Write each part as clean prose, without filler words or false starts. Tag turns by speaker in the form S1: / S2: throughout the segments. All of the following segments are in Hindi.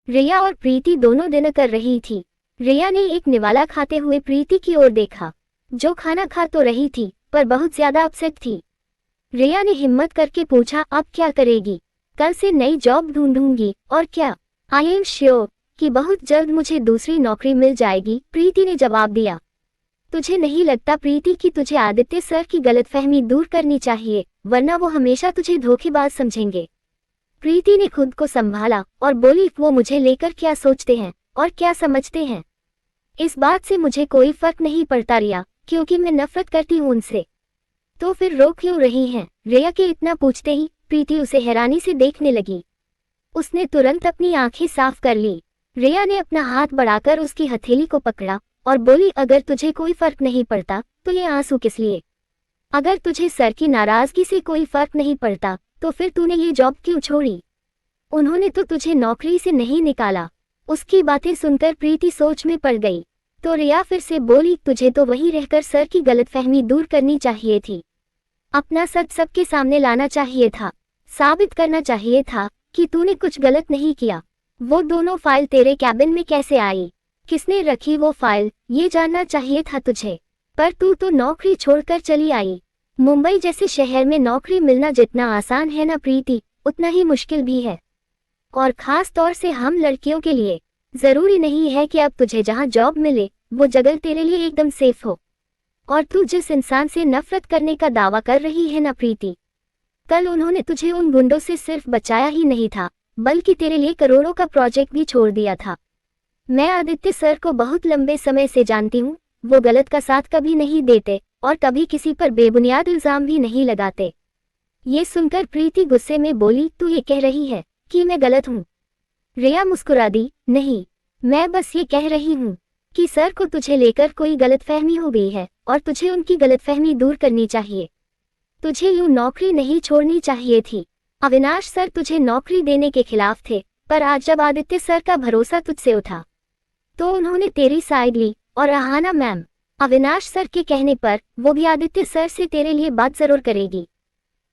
S1: रिया और प्रीति दोनों डिनर कर रही थी। रिया ने एक निवाला खाते हुए प्रीति की ओर देखा, जो खाना खा तो रही थी पर बहुत ज्यादा अपसेट थी। रिया ने हिम्मत करके पूछा, अब क्या करेगी? कल से नई जॉब ढूंढूंगी। और क्या? आई एम श्योर कि बहुत जल्द मुझे दूसरी नौकरी मिल जाएगी, प्रीति ने जवाब दिया। तुझे नहीं लगता प्रीति कि तुझे आदित्य सर की गलतफहमी दूर करनी चाहिए, वरना वो हमेशा तुझे धोखेबाज समझेंगे? प्रीति ने खुद को संभाला और बोली, वो मुझे लेकर क्या सोचते हैं और क्या समझते हैं, इस बात से मुझे कोई फर्क नहीं पड़ता रिया, क्योंकि मैं नफरत करती हूँ उनसे। तो फिर रो क्यों रही हैं? रिया के इतना पूछते ही प्रीति उसे हैरानी से देखने लगी। उसने तुरंत अपनी आंखें साफ कर ली। रिया ने अपना हाथ बढ़ाकर उसकी हथेली को पकड़ा और बोली, अगर तुझे कोई फर्क नहीं पड़ता तो ये आंसू किस लिए? अगर तुझे सर की नाराजगी से कोई फर्क नहीं पड़ता तो फिर तूने ये जॉब क्यों छोड़ी? उन्होंने तो तुझे नौकरी से नहीं निकाला। उसकी बातें सुनकर प्रीति सोच में पड़ गई। तो रिया फिर से बोली, तुझे तो वहीं रहकर सर की गलतफहमी दूर करनी चाहिए थी। अपना सच सबके सामने लाना चाहिए था, साबित करना चाहिए था कि तूने कुछ गलत नहीं किया। वो दोनों फाइल तेरे कैबिन में कैसे आई? किसने रखी वो फाइल, ये जानना चाहिए था तुझे। पर तू तो नौकरी छोड़कर चली आई। मुंबई जैसे शहर में नौकरी मिलना जितना आसान है ना प्रीति, उतना ही मुश्किल भी है। और खास तौर से हम लड़कियों के लिए। जरूरी नहीं है कि अब तुझे जहां जॉब मिले वो जगह तेरे लिए एकदम सेफ हो। और तू जिस इंसान से नफरत करने का दावा कर रही है ना प्रीति, कल उन्होंने तुझे उन गुंडों से सिर्फ बचाया ही नहीं था, बल्कि तेरे लिए करोड़ों का प्रोजेक्ट भी छोड़ दिया था। मैं आदित्य सर को बहुत लंबे समय से जानती हूँ। वो गलत का साथ कभी नहीं देते और कभी किसी पर बेबुनियाद इल्जाम भी नहीं लगाते। ये सुनकर प्रीति गुस्से में बोली, तू ये कह रही है कि मैं गलत हूँ? रिया मुस्कुरा दी, नहीं, मैं बस ये कह रही हूँ कि सर को तुझे लेकर कोई गलतफहमी हो गई है और तुझे उनकी गलतफहमी दूर करनी चाहिए। तुझे यूं नौकरी नहीं छोड़नी चाहिए थी। अविनाश सर तुझे नौकरी देने के खिलाफ थे, पर आज जब आदित्य सर का भरोसा तुझसे उठा तो उन्होंने तेरी साइड ली। और अहाना मैम, अविनाश सर के कहने पर वो भी आदित्य सर से तेरे लिए बात जरूर करेगी।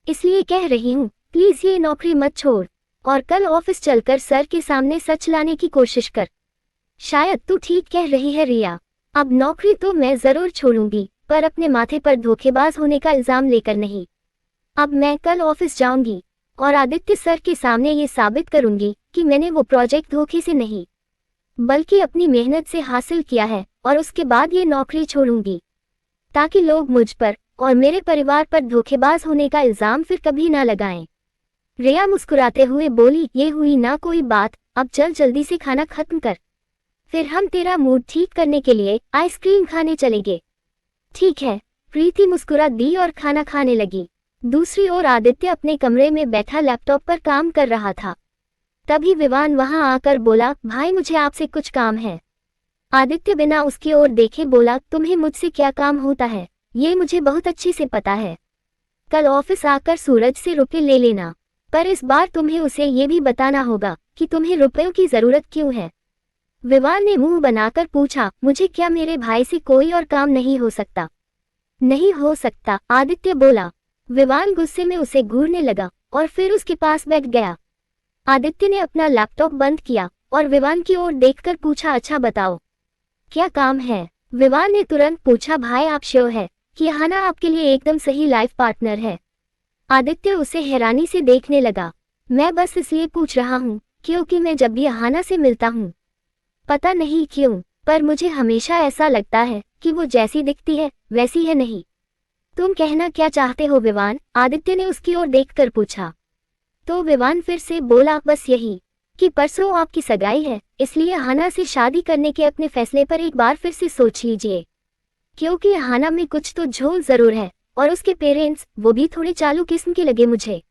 S1: इसलिए कह रही हूँ, प्लीज ये नौकरी मत छोड़ और कल ऑफिस चलकर सर के सामने सच लाने की कोशिश कर। शायद तू ठीक कह रही है रिया, अब नौकरी तो मैं जरूर छोड़ूंगी, पर अपने माथे पर धोखेबाज होने का इल्जाम लेकर नहीं। अब मैं कल ऑफिस जाऊंगी और आदित्य सर के सामने ये साबित करूंगी कि मैंने वो प्रोजेक्ट धोखे से नहीं बल्कि अपनी मेहनत से हासिल किया है, और उसके बाद ये नौकरी छोड़ूंगी ताकि लोग मुझ पर और मेरे परिवार पर धोखेबाज होने का इल्जाम फिर कभी ना लगाएं। रिया मुस्कुराते हुए बोली, ये हुई ना कोई बात, अब चल जल्दी से खाना खत्म कर, फिर हम तेरा मूड ठीक करने के लिए आइसक्रीम खाने चलेंगे। ठीक है, प्रीति मुस्कुरा दी और खाना खाने लगी। दूसरी ओर आदित्य अपने कमरे में बैठा लैपटॉप पर काम कर रहा था। तभी विवान वहां आकर बोला, भाई मुझे आपसे कुछ काम है। आदित्य बिना उसकी ओर देखे बोला, तुम्हें मुझसे क्या काम होता है, ये मुझे बहुत अच्छे से पता है। कल ऑफिस आकर सूरज से रुपए ले लेना, पर इस बार तुम्हें उसे ये भी बताना होगा कि तुम्हें रुपयों की जरूरत क्यों है। विवान ने मुंह बनाकर पूछा, मुझे क्या मेरे भाई से कोई और काम नहीं हो सकता? नहीं हो सकता, आदित्य बोला। विवान गुस्से में उसे घूरने लगा और फिर उसके पास बैठ गया। आदित्य ने अपना लैपटॉप बंद किया और विवान की ओर देखकर पूछा, अच्छा बताओ क्या काम है? विवान ने तुरंत पूछा, भाई आप श्योर है कि अहाना आपके लिए एकदम सही लाइफ पार्टनर है? आदित्य उसे हैरानी से देखने लगा। मैं बस इसलिए पूछ रहा हूँ क्योंकि मैं जब भी अहाना से मिलता हूँ, पता नहीं क्यों, पर मुझे हमेशा ऐसा लगता है कि वो जैसी दिखती है वैसी है नहीं। तुम कहना क्या चाहते हो विवान? आदित्य ने उसकी ओर देखकर पूछा। तो विवान फिर से बोला, बस यही कि परसों आपकी सगाई है, इसलिए अहाना से शादी करने के अपने फैसले पर एक बार फिर से सोच लीजिए, क्योंकि अहाना में कुछ तो झोल जरूर है और उसके पेरेंट्स वो भी थोड़े चालू किस्म के लगे मुझे।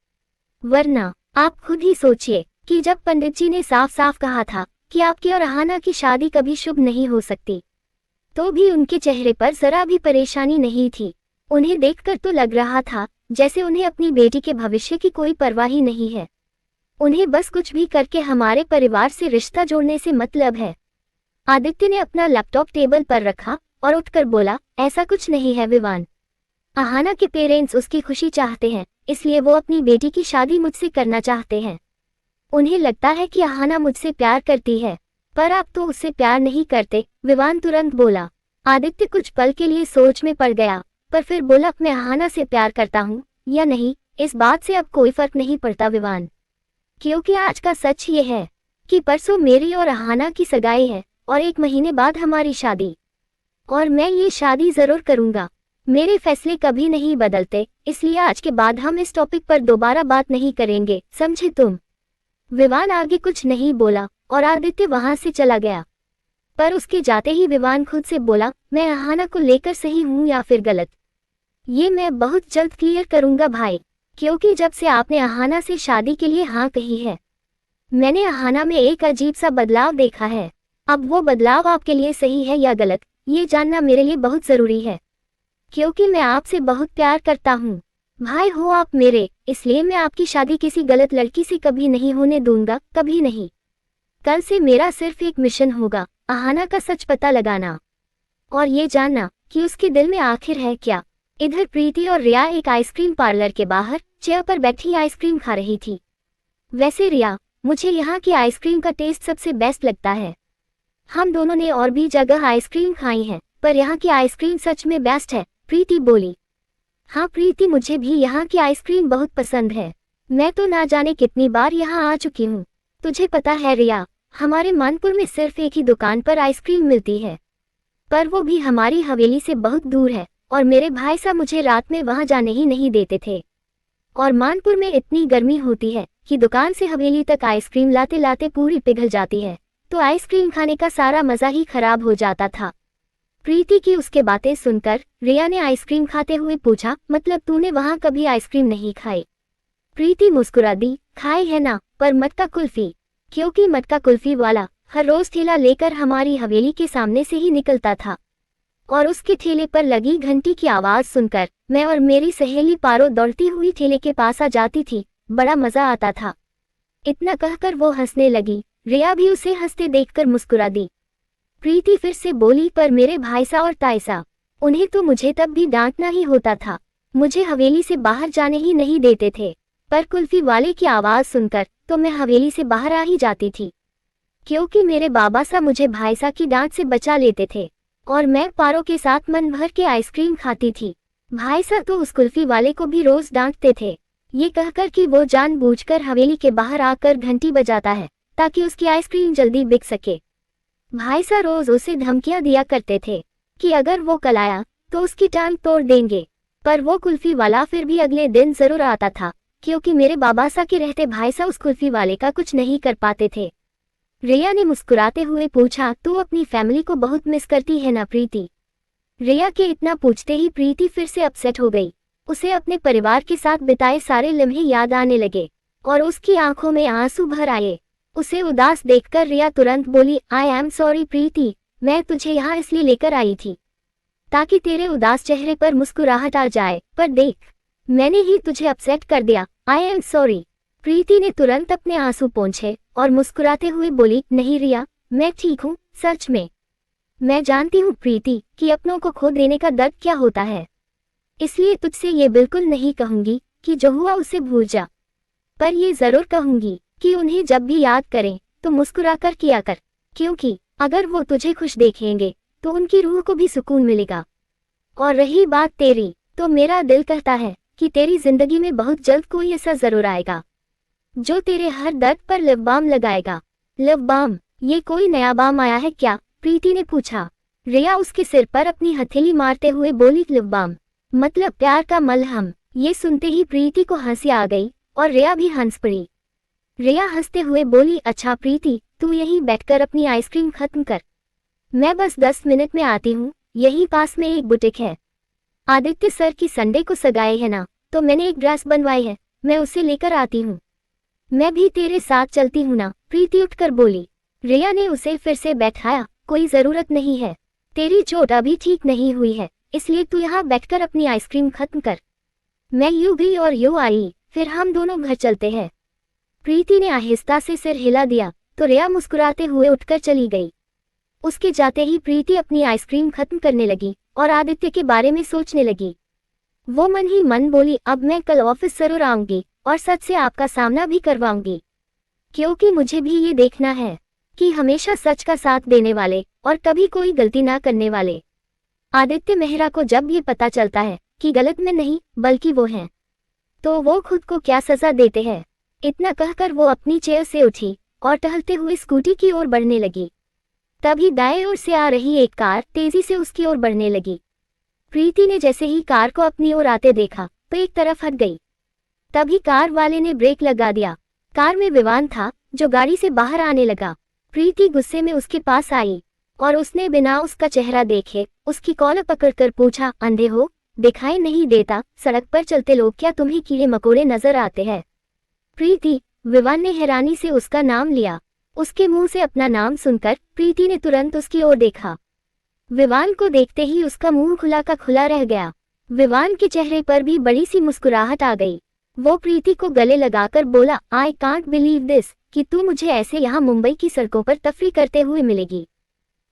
S1: वरना आप खुद ही सोचिए कि जब पंडित जी ने साफ साफ कहा था कि आपकी और अहाना की शादी कभी शुभ नहीं हो सकती, तो भी उनके चेहरे पर जरा भी परेशानी नहीं थी। उन्हें देखकर तो लग रहा था जैसे उन्हें अपनी बेटी के भविष्य की कोई परवाह ही नहीं है। उन्हें बस कुछ भी करके हमारे परिवार से रिश्ता जोड़ने से मतलब है। आदित्य ने अपना लैपटॉप टेबल पर रखा और उठकर बोला, ऐसा कुछ नहीं है विवान। अहाना के पेरेंट्स उसकी खुशी चाहते हैं, इसलिए वो अपनी बेटी की शादी मुझसे करना चाहते हैं। उन्हें लगता है कि अहाना मुझसे प्यार करती है, पर आप तो उससे प्यार नहीं करते, विवान तुरंत बोला। आदित्य कुछ पल के लिए सोच में पड़ गया, पर फिर बोला, मैं अहाना से प्यार करता हूँ या नहीं, इस बात से अब कोई फर्क नहीं पड़ता विवान, क्योंकि आज का सच ये है कि परसों मेरी और अहाना की सगाई है और 1 महीने बाद हमारी शादी, और मैं ये शादी जरूर करूंगा। मेरे फैसले कभी नहीं बदलते, इसलिए आज के बाद हम इस टॉपिक पर दोबारा बात नहीं करेंगे, समझे तुम? विवान आगे कुछ नहीं बोला और आदित्य वहां से चला गया। पर उसके जाते ही विवान खुद से बोला, मैं अहाना को लेकर सही हूँ या फिर गलत, ये मैं बहुत जल्द क्लियर करूंगा भाई, क्योंकि जब से आपने अहाना से शादी के लिए हाँ कही है, मैंने अहाना में एक अजीब सा बदलाव देखा है। अब वो बदलाव आपके लिए सही है या गलत, ये जानना मेरे लिए बहुत जरूरी है, क्योंकि मैं आपसे बहुत प्यार करता हूँ। भाई हो आप मेरे, इसलिए मैं आपकी शादी किसी गलत लड़की से कभी नहीं होने दूंगा, कभी नहीं। कल से मेरा सिर्फ एक मिशन होगा, अहाना का सच पता लगाना और ये जानना कि उसके दिल में आखिर है क्या। इधर प्रीति और रिया एक आइसक्रीम पार्लर के बाहर चेयर पर बैठी आइसक्रीम खा रही थी। वैसे रिया, मुझे यहाँ की आइसक्रीम का टेस्ट सबसे बेस्ट लगता है। हम दोनों ने और भी जगह आइसक्रीम खाई है, पर यहाँ की आइसक्रीम सच में बेस्ट है, प्रीति बोली। हाँ प्रीति, मुझे भी यहाँ की आइसक्रीम बहुत पसंद है। मैं तो ना जाने कितनी बार यहाँ आ चुकी हूँ। तुझे पता है रिया, हमारे मानपुर में सिर्फ एक ही दुकान पर आइसक्रीम मिलती है, पर वो भी हमारी हवेली से बहुत दूर है और मेरे भाई साहब मुझे रात में वहां जाने ही नहीं देते थे। और मानपुर में इतनी गर्मी होती है कि दुकान से हवेली तक आइसक्रीम लाते लाते पूरी पिघल जाती है, तो आइसक्रीम खाने का सारा मजा ही खराब हो जाता था। प्रीति की उसके बातें सुनकर रिया ने आइसक्रीम खाते हुए पूछा, मतलब तूने वहां कभी आइसक्रीम नहीं खाई? प्रीति मुस्कुरा दी, खाई है ना, पर मटका कुल्फी, क्योंकि मटका कुल्फी वाला हर रोज ठेला लेकर हमारी हवेली के सामने से ही निकलता था और उसके ठेले पर लगी घंटी की आवाज सुनकर मैं और मेरी सहेली पारो दौड़ती हुई ठेले के पास आ जाती थी, बड़ा मजा आता था। इतना कहकर वो हंसने लगी। रिया भी उसे हंसते देखकर मुस्कुरा दी। प्रीति फिर से बोली, पर मेरे भाईसा और ताईसा, उन्हें तो मुझे तब भी डांटना ही होता था, मुझे हवेली से बाहर जाने ही नहीं देते थे, पर कुल्फी वाले की आवाज सुनकर तो मैं हवेली से बाहर आ ही जाती थी, क्योंकि मेरे बाबा सा मुझे भाईसा की डांट से बचा लेते थे और मैं पारो के साथ मन भर के आइसक्रीम खाती थी। भाईसा तो उस कुल्फी वाले को भी रोज डांटते थे, ये कहकर कि वो जानबूझकर हवेली के बाहर आकर घंटी बजाता है ताकि उसकी आइसक्रीम जल्दी बिक सके। भाईसा रोज उसे धमकियां दिया करते थे कि अगर वो कल आया तो उसकी टांग तोड़ देंगे, पर वो कुल्फी वाला फिर भी अगले दिन जरूर आता था, क्योंकि मेरे बाबासा के रहते भाईसा उस कुल्फी वाले का कुछ नहीं कर पाते थे। रिया ने मुस्कुराते हुए पूछा, तू अपनी फैमिली को बहुत मिस करती है ना प्रीति? रिया के इतना पूछते ही प्रीति फिर से अपसेट हो गई। उसे अपने परिवार के साथ बिताए सारे लम्हे याद आने लगे और उसकी आंखों में आंसू भर आए। उसे उदास देखकर रिया तुरंत बोली, आई एम सॉरी प्रीति, मैं तुझे यहाँ इसलिए लेकर आई थी ताकि तेरे उदास चेहरे पर मुस्कुराहट आ जाए, पर देख मैंने ही तुझे अपसेट कर दिया, आई एम सॉरी। प्रीति ने तुरंत अपने आंसू पोंछे और मुस्कुराते हुए बोली, नहीं रिया, मैं ठीक हूँ, सच में। मैं जानती हूँ प्रीति कि अपनों को खो देने का दर्द क्या होता है, इसलिए तुझसे ये बिल्कुल नहीं कहूंगी कि जो हुआ उसे भूल जा, पर ये जरूर कहूंगी कि उन्हें जब भी याद करें तो मुस्कुरा कर किया कर, क्योंकि अगर वो तुझे खुश देखेंगे तो उनकी रूह को भी सुकून मिलेगा। और रही बात तेरी, तो मेरा दिल कहता है कि तेरी जिंदगी में बहुत जल्द कोई ऐसा जरूर आएगा जो तेरे हर दर्द पर लिप बाम लगाएगा। Lip balm? ये कोई नया बाम आया है क्या? प्रीति ने पूछा। रिया उसके सिर पर अपनी हथेली मारते हुए बोली, लिप बाम मतलब प्यार का मलहम। ये सुनते ही प्रीति को हंसी आ गई और रिया भी हंस पड़ी। रिया हंसते हुए बोली, अच्छा प्रीति, तू यहीं बैठकर अपनी आइसक्रीम खत्म कर, मैं बस 10 मिनट में आती हूँ, यहीं पास में एक बुटीक है, आदित्य सर की संडे को सगाई है ना, तो मैंने एक ड्रेस बनवाई है, मैं उसे लेकर आती हूँ। मैं भी तेरे साथ चलती हूँ ना, प्रीति उठकर बोली। रिया ने उसे फिर से बैठाया, कोई जरूरत नहीं है, तेरी चोट अभी ठीक नहीं हुई है, इसलिए तू यहाँ बैठकर अपनी आइसक्रीम खत्म कर, मैं यूं गई और यूं आई, फिर हम दोनों घर चलते हैं। प्रीति ने आहिस्ता से सिर हिला दिया तो रिया मुस्कुराते हुए उठकर चली गई। उसके जाते ही प्रीति अपनी आइसक्रीम खत्म करने लगी और आदित्य के बारे में सोचने लगी। वो मन ही मन बोली, अब मैं कल ऑफिस जरूर आऊंगी और सच से आपका सामना भी करवाऊंगी। क्योंकि मुझे भी ये देखना है कि हमेशा सच का साथ देने वाले और कभी कोई गलती ना करने वाले आदित्य मेहरा को जब ये पता चलता है कि गलत में नहीं बल्कि वो हैं, तो वो खुद को क्या सजा देते हैं। इतना कहकर वो अपनी चेयर से उठी और टहलते हुए स्कूटी की ओर बढ़ने लगी। तभी दाएं ओर से आ रही एक कार तेजी से उसकी ओर बढ़ने लगी। प्रीति ने जैसे ही कार को अपनी ओर आते देखा तो एक तरफ हट गई। तभी कार वाले ने ब्रेक लगा दिया। कार में विवान था जो गाड़ी से बाहर आने लगा। प्रीति गुस्से में उसके पास आई और उसने बिना उसका चेहरा देखे उसकी कॉलर पकड़कर पूछा, अंधे हो, दिखाई नहीं देता? सड़क पर चलते लोग क्या तुम्हें कीड़े मकोड़े नजर आते हैं? प्रीति, विवान ने हैरानी से उसका नाम लिया। उसके मुंह से अपना नाम सुनकर प्रीति ने तुरंत उसकी ओर देखा। विवान को देखते ही उसका मुंह खुला का खुला रह गया। विवान के चेहरे पर भी बड़ी सी मुस्कुराहट आ गई। वो प्रीति को गले लगाकर बोला, आई कांट बिलीव दिस कि तू मुझे ऐसे यहाँ मुंबई की सड़कों पर तफरी करते हुए मिलेगी।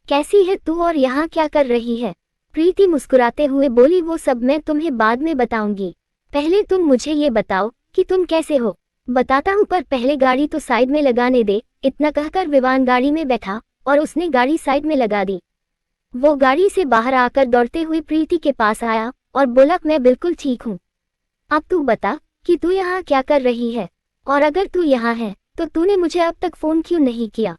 S1: कैसी है तू और यहाँ क्या कर रही है? प्रीति मुस्कुराते हुए बोली, वो सब मैं तुम्हें बाद में बताऊंगी, पहले तुम मुझे ये बताओ कि तुम कैसे हो। बताता हूँ, पर पहले गाड़ी तो साइड में लगाने दे। इतना कहकर विवान गाड़ी में बैठा और उसने गाड़ी साइड में लगा दी। वो गाड़ी से बाहर आकर दौड़ते हुए प्रीति के पास आया और बोला, मैं बिल्कुल ठीक हूँ। अब तू बता कि तू यहाँ क्या कर रही है, और अगर तू यहाँ है तो तूने मुझे अब तक फोन क्यों नहीं किया?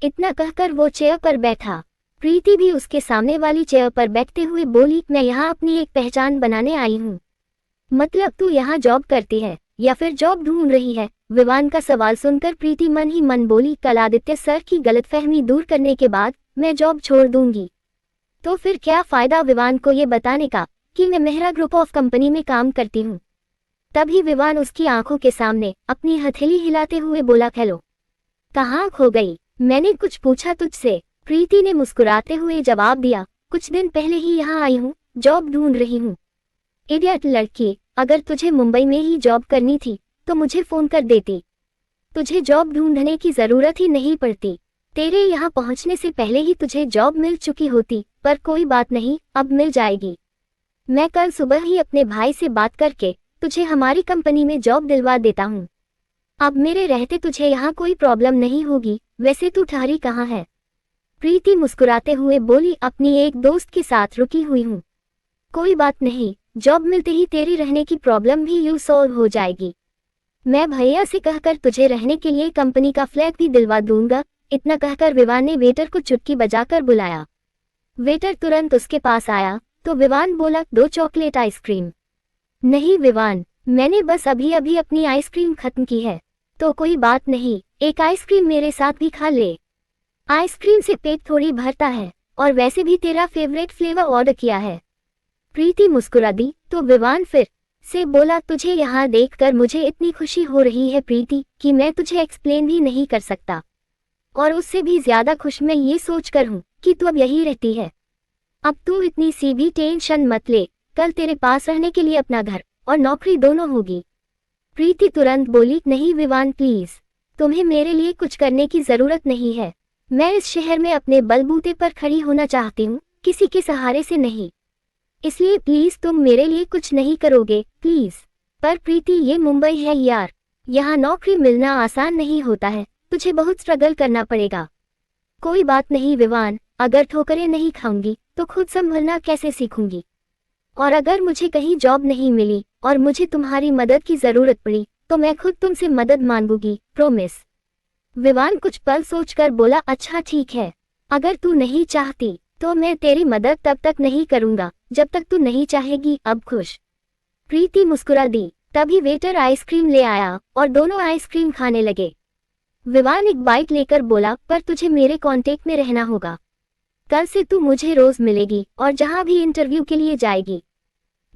S1: इतना कहकर वो चेयर पर बैठा। प्रीति भी उसके सामने वाली चेयर पर बैठते हुए बोली, मैं यहाँ अपनी एक पहचान बनाने आई हूँ। मतलब तू यहाँ जॉब करती है या फिर जॉब ढूंढ रही है? विवान का सवाल सुनकर प्रीति मन ही मन बोली, कल आदित्य सर की गलतफहमी दूर करने के बाद मैं जॉब छोड़ दूंगी। तो फिर क्या फायदा विवान को ये बताने का कि मैं मेहरा ग्रुप ऑफ कंपनी में काम करती हूँ। तभी विवान उसकी आंखों के सामने अपनी हथेली हिलाते हुए बोला, हेलो, कहाँ खो गई? मैंने कुछ पूछा तुझसे? प्रीति ने मुस्कुराते हुए जवाब दिया, कुछ दिन पहले ही यहाँ आई हूँ, जॉब ढूंढ रही हूँ। इडियट लड़की, अगर तुझे मुंबई में ही जॉब करनी थी तो मुझे फोन कर देती। तुझे जॉब ढूंढने की जरूरत ही नहीं पड़ती। तेरे यहाँ पहुँचने से पहले ही तुझे जॉब मिल चुकी होती। पर कोई बात नहीं, अब मिल जाएगी। मैं कल सुबह ही अपने भाई से बात करके तुझे हमारी कंपनी में जॉब दिलवा देता हूँ। अब मेरे रहते तुझे यहाँ कोई प्रॉब्लम नहीं होगी। वैसे तू ठहरी कहाँ है? प्रीति मुस्कुराते हुए बोली, अपनी एक दोस्त के साथ रुकी हुई हूँ। कोई बात नहीं, जॉब मिलते ही तेरी रहने की प्रॉब्लम भी यूं सॉल्व हो जाएगी। मैं भैया से कहकर तुझे रहने के लिए कंपनी का फ्लैट भी दिलवा दूंगा। इतना कहकर विवान ने वेटर को चुटकी बजाकर बुलाया। वेटर तुरंत उसके पास आया तो विवान बोला, 2 चॉकलेट आइसक्रीम। नहीं विवान, मैंने बस अभी अभी अपनी आइसक्रीम खत्म की है। तो कोई बात नहीं, एक आइसक्रीम मेरे साथ भी खा ले। आइसक्रीम से पेट थोड़ी भरता है, और वैसे भी तेरा फेवरेट फ्लेवर ऑर्डर किया है। प्रीति मुस्कुरा दी तो विवान फिर से बोला, तुझे यहाँ देखकर मुझे इतनी खुशी हो रही है प्रीति कि मैं तुझे एक्सप्लेन भी नहीं कर सकता। और उससे भी ज्यादा खुश मैं ये सोचकर हूँ कि तू अब यही रहती है। अब तू इतनी सी भी टेंशन मत ले, कल तेरे पास रहने के लिए अपना घर और नौकरी दोनों होगी। प्रीति तुरंत बोली, नहीं विवान प्लीज, तुम्हें मेरे लिए कुछ करने की जरूरत नहीं है। मैं इस शहर में अपने बलबूते पर खड़ी होना चाहती हूँ, किसी के सहारे से नहीं। इसलिए प्लीज तुम मेरे लिए कुछ नहीं करोगे प्लीज। पर प्रीति, ये मुंबई है यार, यहाँ नौकरी मिलना आसान नहीं होता है, तुझे बहुत स्ट्रगल करना पड़ेगा। कोई बात नहीं विवान, अगर ठोकरें नहीं खाऊंगी तो खुद संभलना कैसे सीखूंगी? और अगर मुझे कहीं जॉब नहीं मिली और मुझे तुम्हारी मदद की जरूरत पड़ी तो मैं खुद तुमसे मदद मांगूंगी, प्रॉमिस। विवान कुछ पल सोचकर बोला, अच्छा ठीक है, अगर तू नहीं चाहती तो मैं तेरी मदद तब तक नहीं करूंगा जब तक तू नहीं चाहेगी। अब खुश? प्रीति मुस्कुरा दी। तभी वेटर आइसक्रीम ले आया और दोनों आइसक्रीम खाने लगे। विवान एक बाइट लेकर बोला, पर तुझे मेरे कांटेक्ट में रहना होगा। कल से तू मुझे रोज मिलेगी और जहां भी इंटरव्यू के लिए जाएगी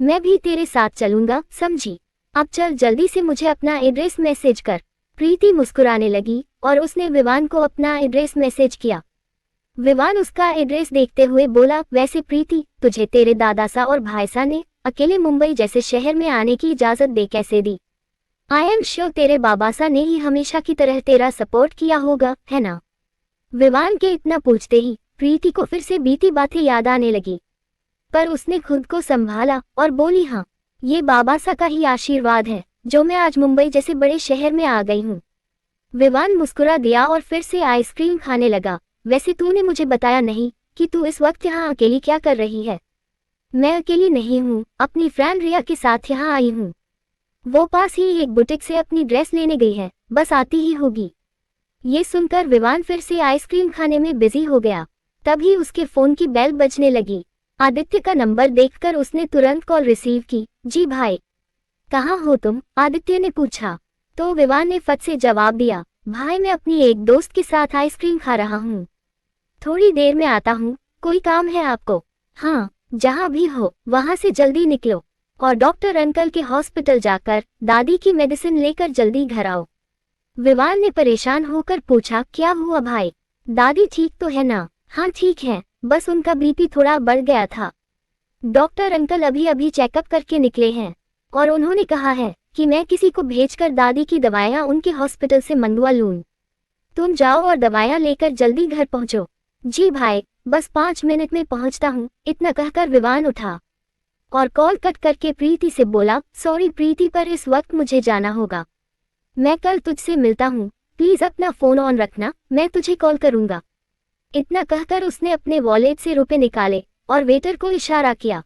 S1: मैं भी तेरे साथ चलूंगा, समझी? अब चल जल्दी से मुझे अपना एड्रेस मैसेज कर। प्रीति मुस्कुराने लगी और उसने विवान को अपना एड्रेस मैसेज किया। विवान उसका एड्रेस देखते हुए बोला, वैसे प्रीति, तुझे तेरे दादा सा और भाई सा ने अकेले मुंबई जैसे शहर में आने की इजाजत दे कैसे दी? आई एम श्योर तेरे बाबा सा ने ही हमेशा की तरह तेरा सपोर्ट किया होगा, है ना? विवान के इतना पूछते ही प्रीति को फिर से बीती बातें याद आने लगी, पर उसने खुद को संभाला और बोली, हाँ, ये बाबा सा का ही आशीर्वाद है जो मैं आज मुंबई जैसे बड़े शहर में आ गई हूँ। विवान मुस्कुरा दिया और फिर से आइसक्रीम खाने लगा। वैसे तूने मुझे बताया नहीं कि तू इस वक्त यहाँ अकेली क्या कर रही है। मैं अकेली नहीं हूँ, अपनी फ्रेंड रिया के साथ यहाँ आई हूँ। वो पास ही एक बुटीक से अपनी ड्रेस लेने गई है, बस आती ही होगी। ये सुनकर विवान फिर से आइसक्रीम खाने में बिजी हो गया। तभी उसके फोन की बेल बजने लगी। आदित्य का नंबर देखकर उसने तुरंत कॉल रिसीव की। जी भाई, कहाँ हो तुम? आदित्य ने पूछा। तो विवान ने फट से जवाब दिया, भाई मैं अपनी एक दोस्त के साथ आइसक्रीम खा रहा हूँ, थोड़ी देर में आता हूँ। कोई काम है आपको? हाँ, जहाँ भी हो वहाँ से जल्दी निकलो और डॉक्टर अंकल के हॉस्पिटल जाकर दादी की मेडिसिन लेकर जल्दी घर आओ। विवान ने परेशान होकर पूछा, क्या हुआ भाई? दादी ठीक तो है ना? हाँ ठीक है, बस उनका बीपी थोड़ा बढ़ गया था। डॉक्टर अंकल अभी अभी चेकअप करके निकले हैं और उन्होंने कहा है कि मैं किसी को भेजकर दादी की दवाइयाँ उनके हॉस्पिटल से मंगवा लूँ। तुम जाओ और दवाइयाँ लेकर जल्दी घर पहुँचो। जी भाई, बस 5 मिनट में पहुँचता हूँ। इतना कहकर विवान उठा और कॉल कट करके प्रीति से बोला, सॉरी प्रीति, पर इस वक्त मुझे जाना होगा। मैं कल तुझसे मिलता हूँ, प्लीज अपना फोन ऑन रखना, मैं तुझे कॉल करूँगा। इतना कहकर उसने अपने वॉलेट से रुपए निकाले और वेटर को इशारा किया।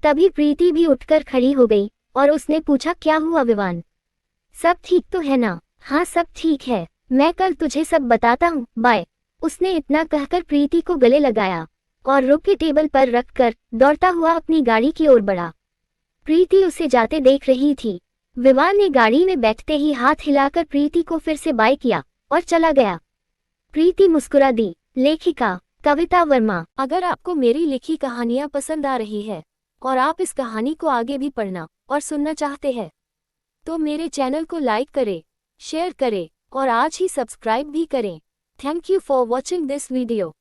S1: तभी प्रीति भी उठकर खड़ी हो गई और उसने पूछा, क्या हुआ विवान? सब ठीक तो है ना? हाँ सब ठीक है, मैं कल तुझे सब बताता हूँ, बाय। उसने इतना कहकर प्रीति को गले लगाया और रुपये टेबल पर रखकर दौड़ता हुआ अपनी गाड़ी की ओर बढ़ा। प्रीति उसे जाते देख रही थी। विवान ने गाड़ी में बैठते ही हाथ हिलाकर प्रीति को फिर से बाय किया और चला गया। प्रीति मुस्कुरा दी। लेखिका कविता वर्मा। अगर आपको मेरी लिखी कहानियाँ पसंद आ रही है और आप इस कहानी को आगे भी पढ़ना और सुनना चाहते हैं तो मेरे चैनल को लाइक करें, शेयर करें और आज ही सब्सक्राइब भी करें। Thank you for watching this video.